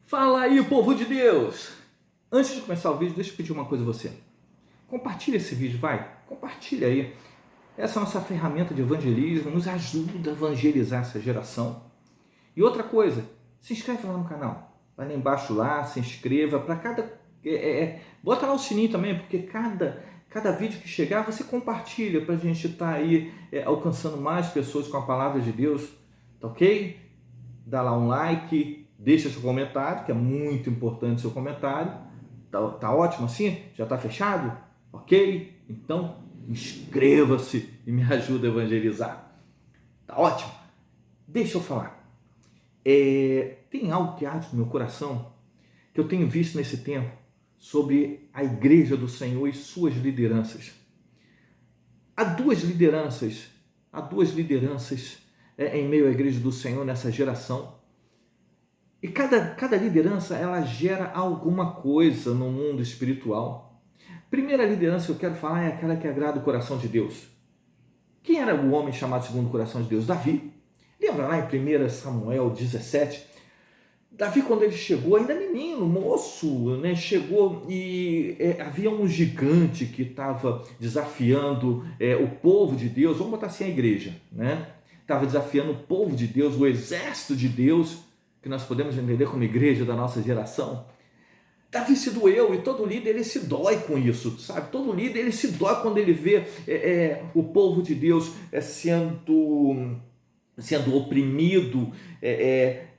Fala aí, povo de Deus! Antes de começar o vídeo, deixa eu pedir uma coisa a você. Compartilha esse vídeo, vai. Compartilha aí. Essa é a nossa ferramenta de evangelismo, nos ajuda a evangelizar essa geração. E outra coisa, se inscreve lá no canal. Vai lá embaixo lá, se inscreva. Para cada... bota lá o sininho também, porque cada vídeo que chegar, você compartilha para a gente estar aí alcançando mais pessoas com a palavra de Deus. Tá ok? Dá lá um like, deixa seu comentário, que é muito importante seu comentário. Tá ótimo assim? Já tá fechado? Ok? Então inscreva-se e me ajuda a evangelizar. Tá ótimo? Deixa eu falar. Tem algo que arde no meu coração que eu tenho visto nesse tempo sobre a igreja do Senhor e suas lideranças. Há duas lideranças em meio à igreja do Senhor nessa geração. E cada liderança, ela gera alguma coisa no mundo espiritual. Primeira liderança que eu quero falar é aquela que agrada o coração de Deus. Quem era o homem chamado segundo o coração de Deus? Davi. Lembra lá em 1 Samuel 17? Davi, quando ele chegou, ainda menino, moço, né? Chegou e havia um gigante que estava desafiando o povo de Deus, vamos botar assim a igreja, né? Estava desafiando o povo de Deus, o exército de Deus, que nós podemos entender como igreja da nossa geração. Davi se doeu, e todo líder ele se dói com isso, sabe? Todo líder ele se dói quando ele vê o povo de Deus sendo oprimido,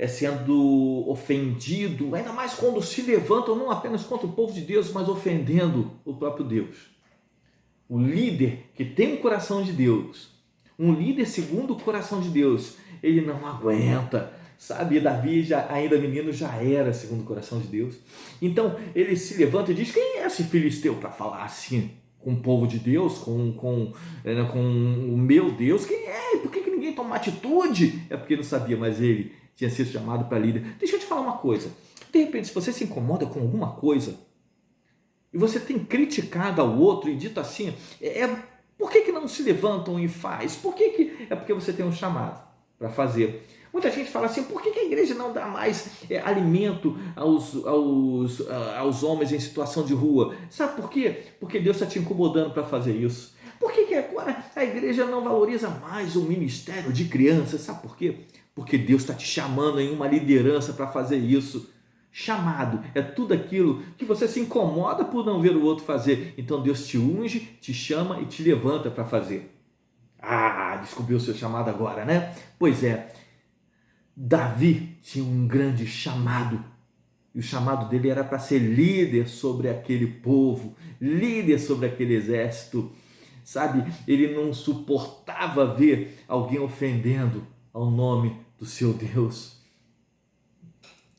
sendo ofendido, ainda mais quando se levantam não apenas contra o povo de Deus, mas ofendendo o próprio Deus. O líder que tem o coração de Deus, um líder segundo o coração de Deus, ele não aguenta, sabe? Davi, ainda menino, já era segundo o coração de Deus. Então ele se levanta e diz: quem é esse filisteu para falar assim com o povo de Deus, com o meu Deus? Quem é? Por que ninguém toma atitude? É porque não sabia, mas ele tinha sido chamado para líder. Deixa eu te falar uma coisa. De repente, se você se incomoda com alguma coisa e você tem criticado ao outro e dito assim, por que não se levantam e faz? É porque você tem um chamado para fazer. Muita gente fala assim: por que a igreja não dá mais alimento aos homens em situação de rua? Sabe por quê? Porque Deus está te incomodando para fazer isso. Por que agora a igreja não valoriza mais o ministério de crianças? Sabe por quê? Porque Deus está te chamando em uma liderança para fazer isso. Chamado é tudo aquilo que você se incomoda por não ver o outro fazer. Então Deus te unge, te chama e te levanta para fazer. Descobriu o seu chamado agora, né? Pois é. Davi tinha um grande chamado, e o chamado dele era para ser líder sobre aquele povo, líder sobre aquele exército, sabe? Ele não suportava ver alguém ofendendo ao nome do seu Deus.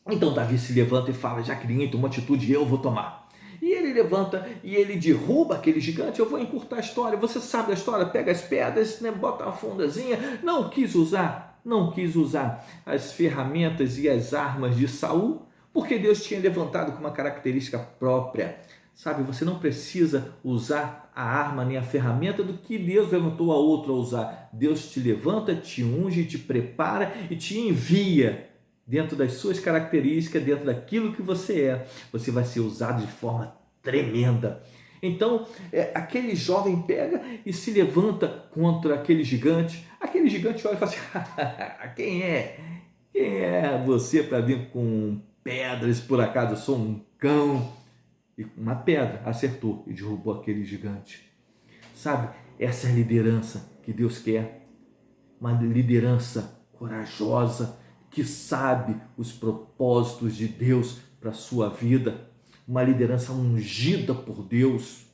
Então Davi se levanta e fala: já que ninguém tomou atitude, eu vou tomar. E ele levanta e ele derruba aquele gigante. Eu vou encurtar a história, você sabe a história, pega as pedras, né, bota uma fundazinha, não quis usar as ferramentas e as armas de Saul, porque Deus tinha levantado com uma característica própria. Sabe, você não precisa usar a arma nem a ferramenta do que Deus levantou a outro a usar. Deus te levanta, te unge, te prepara e te envia dentro das suas características, dentro daquilo que você é. Você vai ser usado de forma tremenda. Então, aquele jovem pega e se levanta contra aquele gigante. Aquele gigante olha e fala assim: quem é você para vir com pedras? Por acaso eu sou um cão? E uma pedra acertou e derrubou aquele gigante. Sabe, essa é a liderança que Deus quer. Uma liderança corajosa, que sabe os propósitos de Deus para a sua vida. Uma liderança ungida por Deus,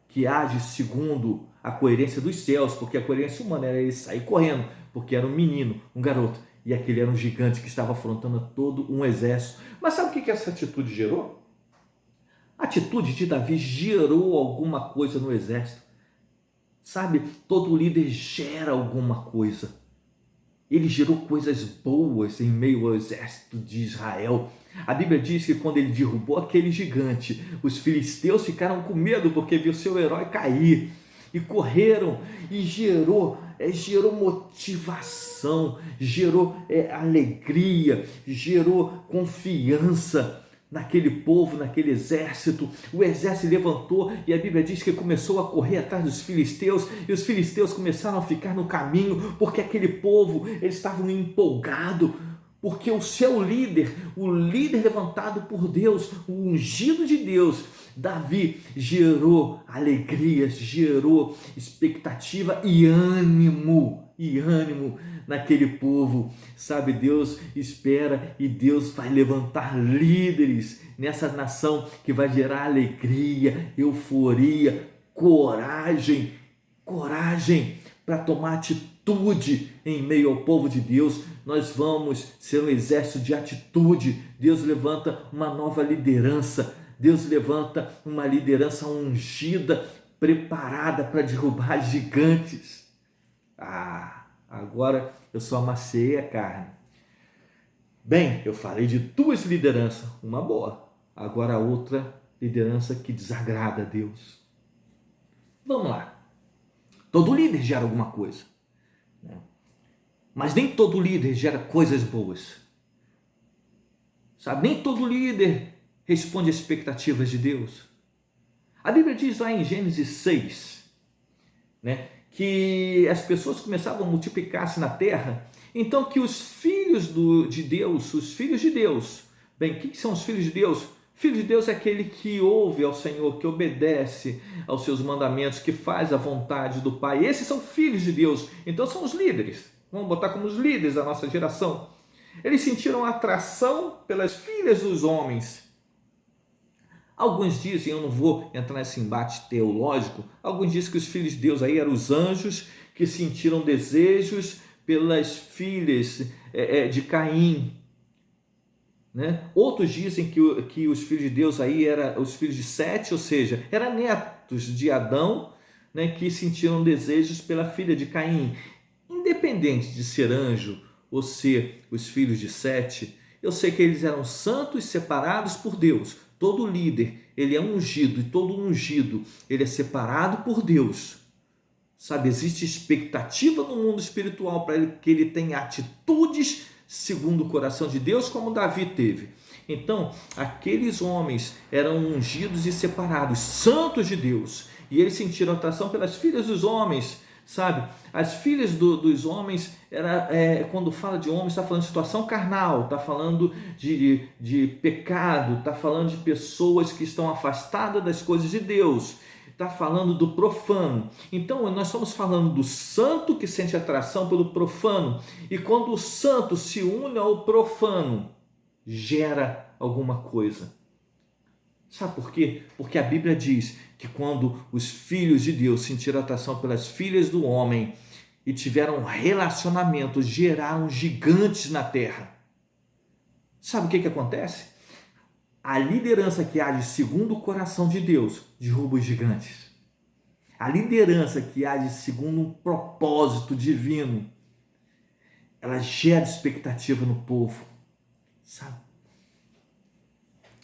que age segundo a coerência dos céus, porque a coerência humana era ele sair correndo, porque era um menino, um garoto, e aquele era um gigante que estava afrontando todo um exército. Mas sabe o que essa atitude gerou? A atitude de Davi gerou alguma coisa no exército. Sabe, todo líder gera alguma coisa. Ele gerou coisas boas em meio ao exército de Israel. A Bíblia diz que quando ele derrubou aquele gigante, os filisteus ficaram com medo porque viu seu herói cair. e correram, e gerou motivação, gerou alegria, gerou confiança naquele povo, naquele exército. O exército levantou e a Bíblia diz que começou a correr atrás dos filisteus, e os filisteus começaram a ficar no caminho, porque aquele povo, eles estavam empolgados, porque o seu líder, o líder levantado por Deus, o ungido de Deus, Davi, gerou alegria, gerou expectativa e ânimo naquele povo. Sabe, Deus espera e Deus vai levantar líderes nessa nação que vai gerar alegria, euforia, coragem para tomar atitude em meio ao povo de Deus. Nós vamos ser um exército de atitude. Deus levanta uma nova liderança. Deus levanta uma liderança ungida, preparada para derrubar gigantes. Agora eu só amassei a carne. Bem, eu falei de duas lideranças, uma boa. Agora a outra liderança que desagrada a Deus. Vamos lá. Todo líder gera alguma coisa, né? Mas nem todo líder gera coisas boas. Sabe, nem todo líder responde às expectativas de Deus. A Bíblia diz lá em Gênesis 6, né, que as pessoas começavam a multiplicar-se na terra, então que os filhos de Deus, bem, o que são os filhos de Deus? Filho de Deus é aquele que ouve ao Senhor, que obedece aos seus mandamentos, que faz a vontade do Pai. Esses são filhos de Deus, então são os líderes. Vamos botar como os líderes da nossa geração. Eles sentiram atração pelas filhas dos homens. Alguns dizem, eu não vou entrar nesse embate teológico, alguns dizem que os filhos de Deus aí eram os anjos que sentiram desejos pelas filhas de Caim, né? Outros dizem que os filhos de Deus aí eram os filhos de Sete, ou seja, eram netos de Adão, né, que sentiram desejos pela filha de Caim. Independente de ser anjo ou ser os filhos de Sete, eu sei que eles eram santos separados por Deus. Todo líder, ele é ungido, e todo ungido, ele é separado por Deus. Sabe, existe expectativa no mundo espiritual para que ele tenha atitudes segundo o coração de Deus, como Davi teve. Então, aqueles homens eram ungidos e separados, santos de Deus, e eles sentiram atração pelas filhas dos homens, sabe? As filhas dos homens, quando fala de homens, está falando de situação carnal, está falando de pecado, está falando de pessoas que estão afastadas das coisas de Deus, está falando do profano. Então nós estamos falando do santo que sente atração pelo profano, e quando o santo se une ao profano, gera alguma coisa. Sabe por quê? Porque a Bíblia diz que quando os filhos de Deus sentiram atração pelas filhas do homem e tiveram relacionamento, geraram gigantes na terra. Sabe o que acontece? A liderança que age segundo o coração de Deus derruba os gigantes. A liderança que age segundo um propósito divino, ela gera expectativa no povo, sabe?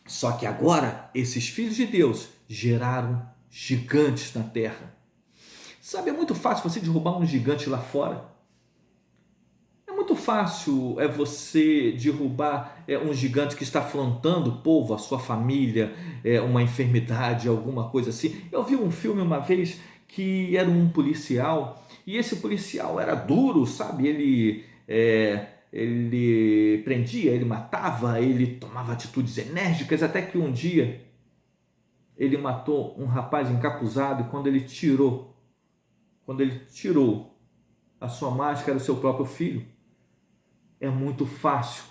Só que agora, esses filhos de Deus geraram gigantes na terra. Sabe, é muito fácil você derrubar um gigante lá fora. É muito fácil você derrubar um gigante que está afrontando o povo, a sua família, uma enfermidade, alguma coisa assim. Eu vi um filme uma vez que era um policial, e esse policial era duro, sabe? Ele prendia, ele matava, ele tomava atitudes enérgicas, até que um dia ele matou um rapaz encapuzado, e quando ele tirou a sua máscara, o seu próprio filho. É muito fácil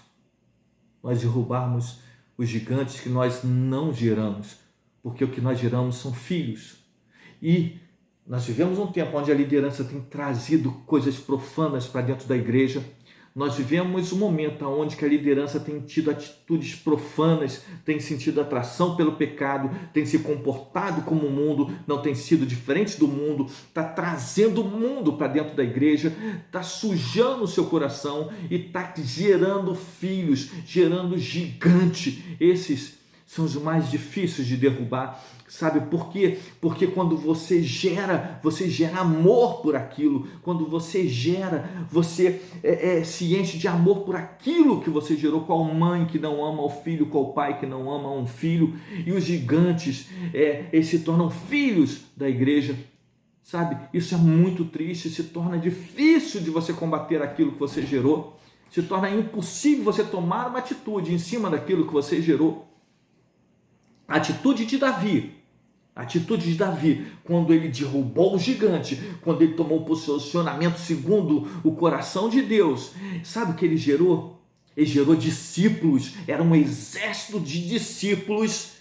nós derrubarmos os gigantes que nós não geramos, porque o que nós geramos são filhos. E nós vivemos um tempo onde a liderança tem trazido coisas profanas para dentro da igreja. Nós vivemos um momento onde que a liderança tem tido atitudes profanas, tem sentido atração pelo pecado, tem se comportado como o mundo, não tem sido diferente do mundo, está trazendo o mundo para dentro da igreja, está sujando o seu coração e está gerando filhos, gerando gigante. Esses são os mais difíceis de derrubar. Sabe por quê? Porque quando você gera amor por aquilo. Quando você gera, você se enche de amor por aquilo que você gerou. Qual mãe que não ama o filho, qual pai que não ama um filho. E os gigantes eles se tornam filhos da igreja. Sabe? Isso é muito triste, se torna difícil de você combater aquilo que você gerou. Se torna impossível você tomar uma atitude em cima daquilo que você gerou. A atitude de Davi, quando ele derrubou o gigante, quando ele tomou um posicionamento segundo o coração de Deus, sabe o que ele gerou? Ele gerou discípulos, era um exército de discípulos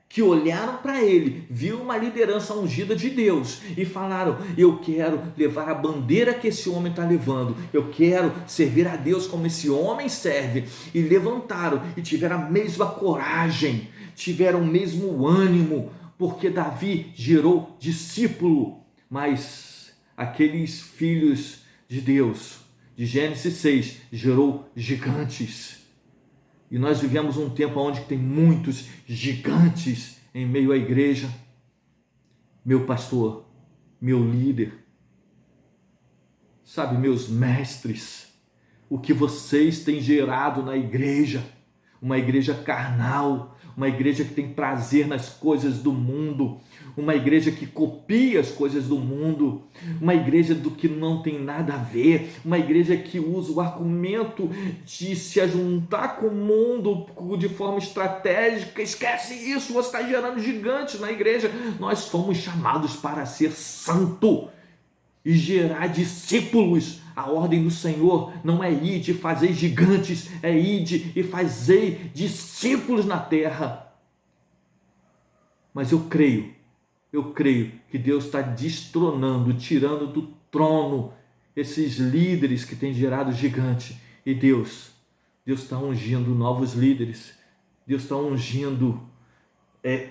que olharam para ele, viram uma liderança ungida de Deus e falaram: eu quero levar a bandeira que esse homem está levando, eu quero servir a Deus como esse homem serve. E levantaram e tiveram a mesma coragem, tiveram o mesmo ânimo, porque Davi gerou discípulo. Mas aqueles filhos de Deus, de Gênesis 6, gerou gigantes. E nós vivemos um tempo onde tem muitos gigantes em meio à igreja. Meu pastor, meu líder, sabe, meus mestres, o que vocês têm gerado na igreja, uma igreja carnal, uma igreja que tem prazer nas coisas do mundo, uma igreja que copia as coisas do mundo, uma igreja do que não tem nada a ver, uma igreja que usa o argumento de se ajuntar com o mundo de forma estratégica. Esquece isso, você está gerando gigantes na igreja. Nós fomos chamados para ser santo e gerar discípulos. A ordem do Senhor não é ide e fazer gigantes, é ide e fazer discípulos na terra. Mas eu creio que Deus está destronando, tirando do trono esses líderes que têm gerado gigante. E Deus está ungindo novos líderes. Deus está ungindo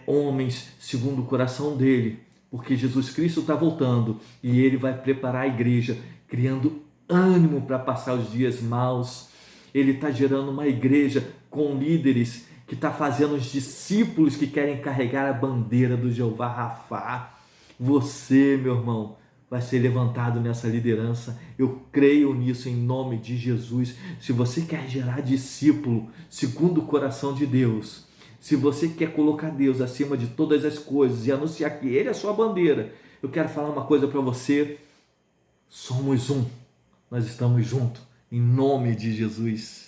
homens segundo o coração dele, porque Jesus Cristo está voltando e ele vai preparar a igreja, criando ânimo para passar os dias maus. Ele está gerando uma igreja com líderes que está fazendo os discípulos que querem carregar a bandeira do Jeová Rafá. Você, meu irmão, vai ser levantado nessa liderança. Eu creio nisso em nome de Jesus. Se você quer gerar discípulo segundo o coração de Deus, se você quer colocar Deus acima de todas as coisas e anunciar que Ele é a sua bandeira, eu quero falar uma coisa para você: somos um, nós estamos juntos, em nome de Jesus.